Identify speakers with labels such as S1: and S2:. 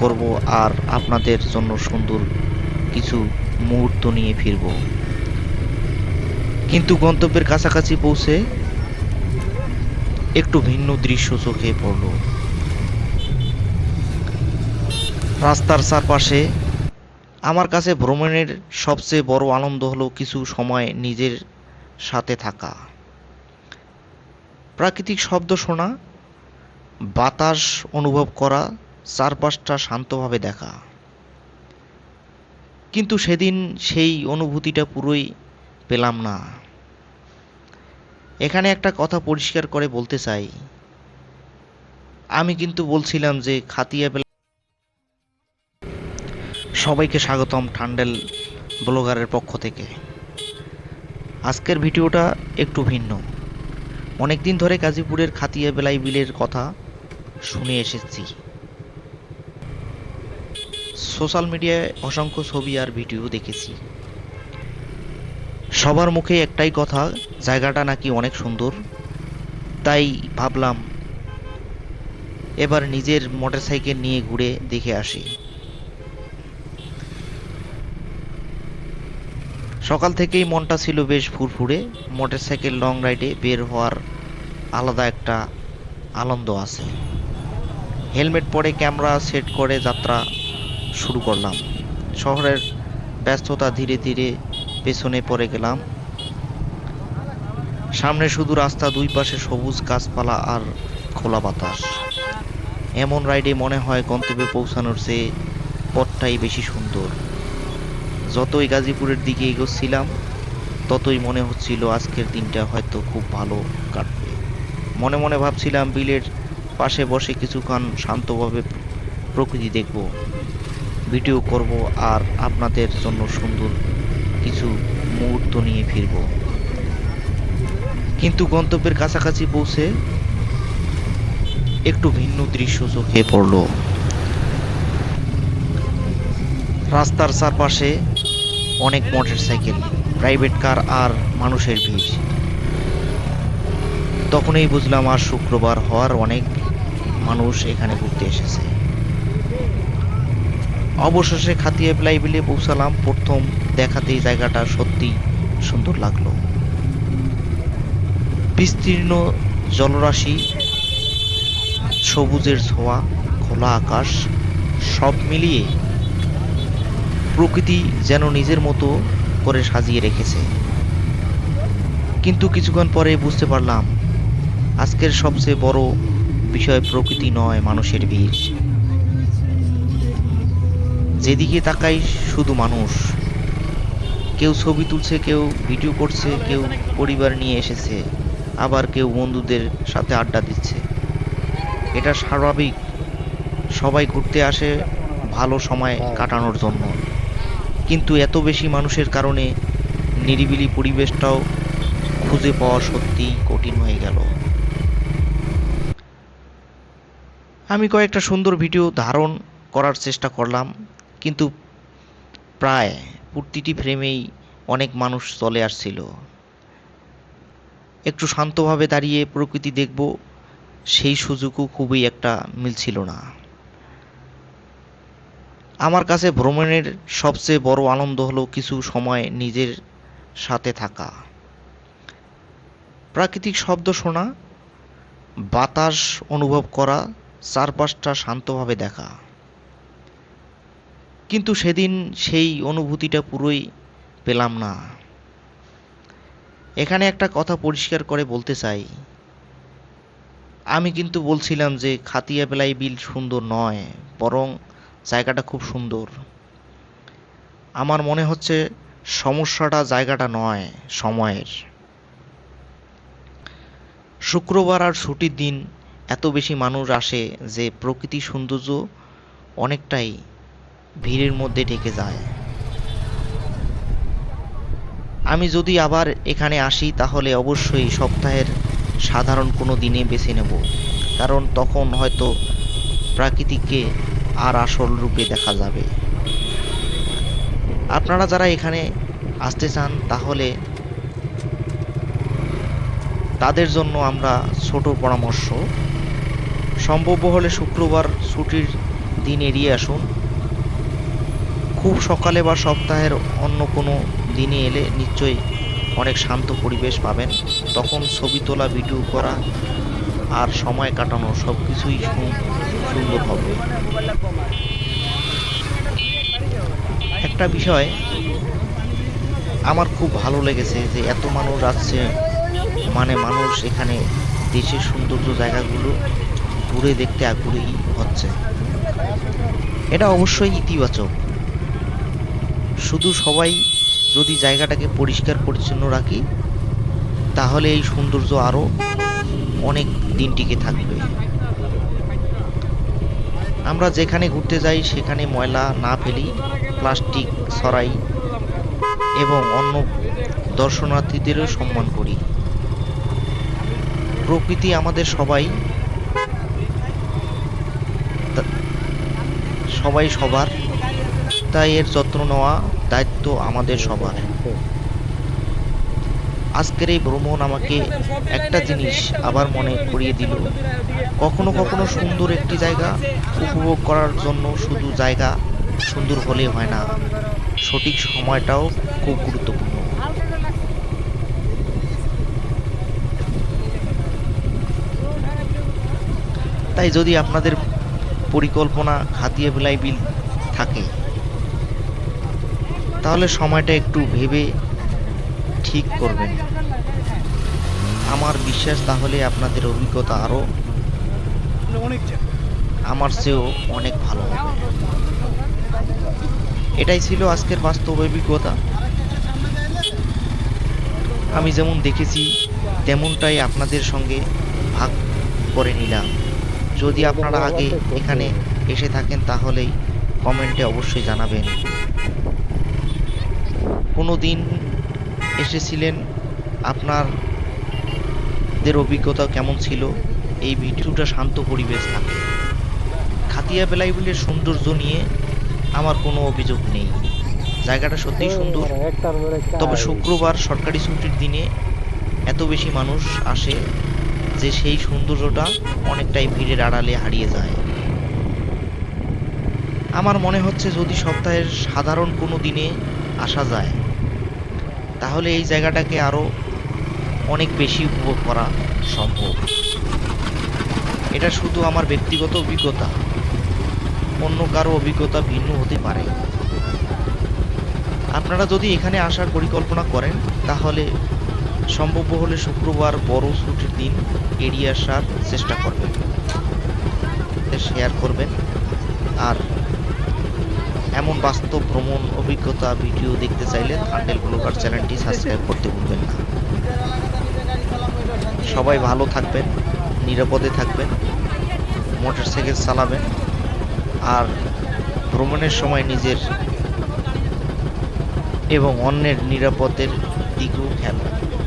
S1: করব আর আপনাদের জন্য সুন্দর কিছু মুহূর্ত নিয়ে ফিরব। কিন্তু গন্তব্যের কাছাকাছি পৌঁছে একটু ভিন্ন দৃশ্য চোখে পড়ল। রাস্তার চারপাশে আমার কাছে ভ্রমণের সবচেয়ে বড় আনন্দ হলো কিছু সময় নিজের সাথে থাকা, প্রাকৃতিক শব্দ শোনা, বাতাস অনুভব করা, চারপাশটা শান্তভাবে দেখা। কিন্তু সেদিন সেই অনুভূতিটা পুরোই পেলাম না। এখানে একটা কথা পরিষ্কার করে বলতে চাই, আমি কিন্তু বলছিলাম যে খাতিয়া বেলা। সবাইকে স্বাগতম ঠান্ডেল ব্লগারের পক্ষ থেকে। আজকের ভিডিওটা একটু ভিন্ন। অনেকদিন ধরে গাজীপুরের খাতিয়া বেলাই বিলের কথা শুনে এসেছি, সোশ্যাল মিডিয়ায় অসংখ্য ছবি আর ভিডিও দেখেছি। সবার মুখে একটাই কথা, জায়গাটা নাকি অনেক সুন্দর। তাই ভাবলাম এবার নিজের মোটরসাইকেল নিয়ে ঘুরে দেখে আসি। সকাল থেকেই মনটা ছিল বেশ ফুরফুরে। মোটরসাইকেল লং রাইডে বের হওয়ার আলাদা একটা আনন্দ আছে। হেলমেট পরে ক্যামেরা সেট করে যাত্রা শুরু করলাম। শহরের ব্যস্ততা ধীরে ধীরে পেছনে পড়ে গেলাম। সামনে শুধু রাস্তা, দুই পাশে সবুজ গাছপালা আর খোলা বাতাস। এমন রাইডে মনে হয় গন্তব্যে পৌঁছানোর চেয়ে পথটাই বেশি সুন্দর। যতই গাজীপুরের দিকে এগোচ্ছিলাম ততই মনে হচ্ছিল আজকের দিনটা হয়তো খুব ভালো কাটবে। মনে মনে ভাবছিলাম বিলের পাশে বসে কিছুক্ষণ শান্তভাবে প্রকৃতি দেখব, ভিডিও করব আর আপনাদের জন্য সুন্দর কিছু মুহূর্ত নিয়ে ফিরব। কিন্তু গন্তব্যের কাছাকাছি পৌঁছে একটু ভিন্ন দৃশ্য চোখে পড়ল। রাস্তার চারপাশে অনেক মোটরসাইকেল, প্রাইভেট কার আর মানুষের ভিড়। তখনই বুঝলাম আজ শুক্রবার হওয়ার অনেক মানুষ এখানে ঘুরতে এসেছে। অবশেষে খাতিয়া বেলাই বিলে পৌঁছালাম। প্রথম দেখাতেই জায়গাটা সত্যি সুন্দর লাগলো। বিস্তীর্ণ জলরাশি, সবুজের ছোঁয়া, খোলা আকাশ, সব মিলিয়ে প্রকৃতি যেন নিজের মতো করে সাজিয়ে রেখেছে। কিন্তু কিছুক্ষণ পরে বুঝতে পারলাম আজকের সবচেয়ে বড় বিষয় প্রকৃতি নয়, মানুষের ভিড়। যেদিকে তাকাই শুধু মানুষ। কেউ ছবি তুলছে, কেউ ভিডিও করছে, কেউ পরিবার নিয়ে এসেছে, আবার কেউ বন্ধুদের সাথে আড্ডা দিচ্ছে। এটা স্বাভাবিক, সবাই ঘুরতে আসে ভালো সময় কাটানোর জন্য। কিন্তু এত বেশি মানুষের কারণে নিরিবিলি পরিবেশটাও খুঁজে পাওয়া সত্যিই কঠিন হয়ে গেল। আমি কয়েকটা সুন্দর ভিডিও ধারণ করার চেষ্টা করলাম, কিন্তু প্রায় প্রতিটি ফ্রেমেই অনেক মানুষ চলে আসছিল। একটু শান্তভাবে দাঁড়িয়ে প্রকৃতি দেখব সেই সুযোগও খুবই একটা মিলছিল না। আমার কাছে ভ্রমণের সবচেয়ে বড় আনন্দ হলো কিছু সময় নিজের সাথে থাকা, প্রাকৃতিক শব্দ শোনা, বাতাস অনুভব করা, চারপাশটা শান্তভাবে দেখা। কিন্তু সেদিন সেই অনুভূতিটা পুরোই পেলাম না। এখানে একটা কথা পরিষ্কার করে বলতে চাই, আমি কিন্তু বলছিলাম যে খাতিয়া বেলাই বিল সুন্দর নয়, বরং জায়গাটা খুব সুন্দর। আমার মনে হচ্ছে সমস্যাটা জায়গাটা নয়, সময়ের। শুক্রবার আর ছুটির দিন এত বেশি মানুষ আসে যে প্রকৃতির সৌন্দর্য অনেকটাই ভিড়ের মধ্যে ঢেকে যায়। আমি যদি আবার এখানে আসি তাহলে অবশ্যই সপ্তাহের সাধারণ কোনো দিনে বেছে নেব, কারণ তখন হয়তো প্রাকৃতিককে আর আসল রূপে দেখা যাবে। আপনারা যারা এখানে আসতে চান তাহলে তাদের জন্য আমরা ছোট পরামর্শ, সম্ভব হলে শুক্রবার ছুটির দিন এড়িয়ে আসুন। খুব সকালে বা সপ্তাহের অন্য কোনো দিনে এলে নিশ্চয়ই অনেক শান্ত পরিবেশ পাবেন। তখন ছবি তোলা, ভিডিও করা আর সময় কাটানো সব কিছুই সুন্দর হবে। একটা বিষয় আমার খুব ভালো লেগেছে যে এত মানুষ আসছে, মানে মানুষ এখানে দেশের সৌন্দর্য জায়গাগুলো ঘুরে দেখতে আগ্রহী হচ্ছে। এটা অবশ্যই ইতিবাচক। শুধু সবাই যদি জায়গাটাকে পরিষ্কার পরিচ্ছন্ন রাখি তাহলে এই সৌন্দর্য আরো অনেক দিন টিকে থাকবে। আমরা যেখানে ঘুরতে যাই সেখানে ময়লা না ফেলি, প্লাস্টিক ছড়াই এবং অন্য দর্শনার্থীদেরও সম্মান করি। প্রকৃতি আমাদের সবাই সবার, তাই এর যত্ন নেওয়া দায়িত্ব আমাদের সবার। আজকের এই ভ্রমণ আমাকে একটা জিনিস আবার মনে করিয়ে দিল, কখনো কখনো সুন্দর একটি জায়গা উপভোগ করার জন্য শুধু জায়গা সুন্দর হলে হয় না, সঠিক সময়টাও খুব গুরুত্বপূর্ণ। তাই যদি আপনাদের পরিকল্পনা হাতিয়ে বেলায় বিল থাকে তাহলে সময়টা একটু ভেবে ঠিক করবেন। আমার বিশ্বাস তাহলে আপনাদের অভিজ্ঞতা আরো আমার চেয়েও অনেক ভালো হবে। এটাই ছিল আজকের বাস্তব অভিজ্ঞতা। আমি যেমন দেখেছি তেমনটাই আপনাদের সঙ্গে ভাগ করে নিলাম। যদি আপনারা আগে এখানে এসে থাকেন তাহলেই কমেন্টে অবশ্যই জানাবেন। কোনো দিন এসেছিলেন, আপনাদের অভিজ্ঞতা কেমন ছিল। এই ভিডিওটা শান্ত পরিবেশ থাকে। খাতিয়া বেলাইবিলের সৌন্দর্য নিয়ে আমার কোনো অভিযোগ নেই। জায়গাটা সত্যিই সুন্দর, তবে শুক্রবার সরকারি ছুটির দিনে এত বেশি মানুষ আসে যে সেই সৌন্দর্যটা অনেকটাই ভিড়ের আড়ালে হারিয়ে যায়। আমার মনে হচ্ছে যদি সপ্তাহের সাধারণ কোনো দিনে আসা যায় তাহলে এই জায়গাটাকে আরো অনেক বেশি উপভোগ করা সম্ভব। এটা শুধু আমার ব্যক্তিগত অভিজ্ঞতা, অন্য কারো অভিজ্ঞতা ভিন্ন হতে পারে। আপনারা যদি এখানে আসার পরিকল্পনা করেন তাহলে সম্ভব হলে শুক্রবার বড় ছুটির দিন এড়িয়ে আসার চেষ্টা করবেন, শেয়ার করবেন। আর এমন বাস্তব ভ্রমণ অভিজ্ঞতা ভিডিও দেখতে চাইলে থান্ডেল ব্লগার চ্যানেলটি সাবস্ক্রাইব করতে ভুলবেন না। সবাই ভালো থাকবেন, নিরাপদে থাকবেন, মোটরসাইকেল চালাবেন আর ভ্রমণের সময় নিজের এবং অন্যের নিরাপত্তার দিকেও খেয়াল রাখবেন।